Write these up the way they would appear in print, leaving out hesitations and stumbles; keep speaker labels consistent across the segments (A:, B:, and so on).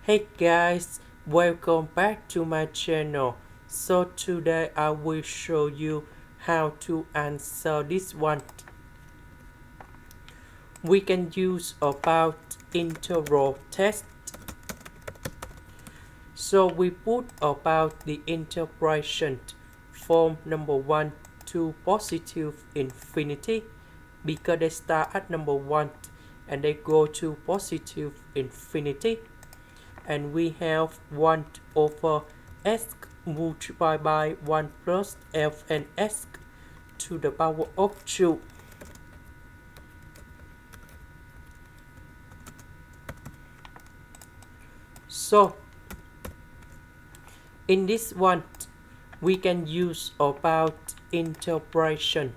A: Hey guys, welcome back to my channel. So today I will show you how to answer this one. We can use about interval test. So we put about the integration from number 1 to positive infinity because they start at number 1 and they go to positive infinity. And we have 1 over s multiplied by 1 plus f and s to the power of 2. So in this one we can use about integration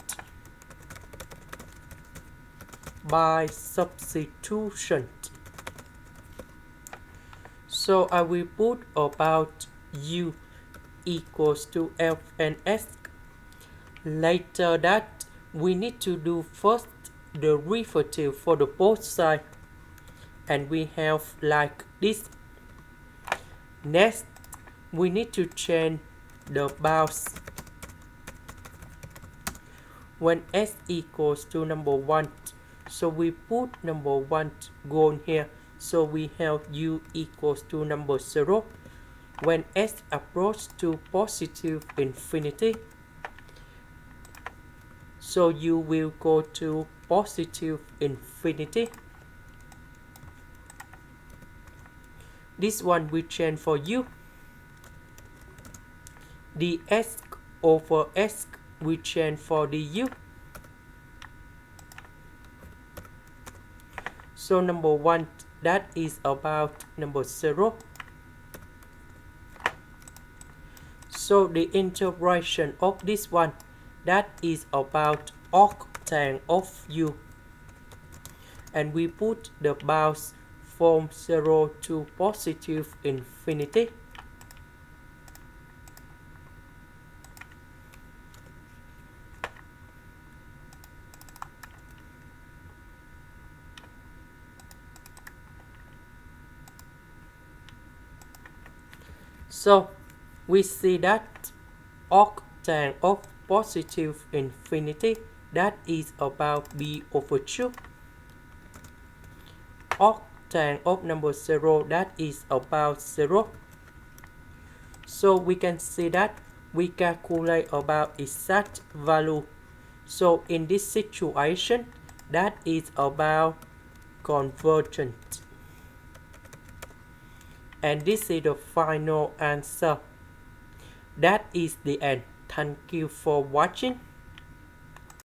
A: by substitution. So I will put about u equals to f and s. Later that we need to do first the derivative for the both sides, and we have like this. Next we need to change the bounds when s equals to number 1. So we put number 1 gone here. So we have u equals to number 0. When s approaches to positive infinity, so u will go to positive infinity. This one we change for u. The s over s we change for the u. So number 1, that is about number 0. So the integration of this one, that is about octane of u. And we put the bounds from 0 to positive infinity. So we see that octane of positive infinity, that is about b over 2. Octane of number 0, that is about 0. So we can see that we calculate about exact value. So in this situation, that is about convergent. And this is the final answer. That is the end. Thank you for watching.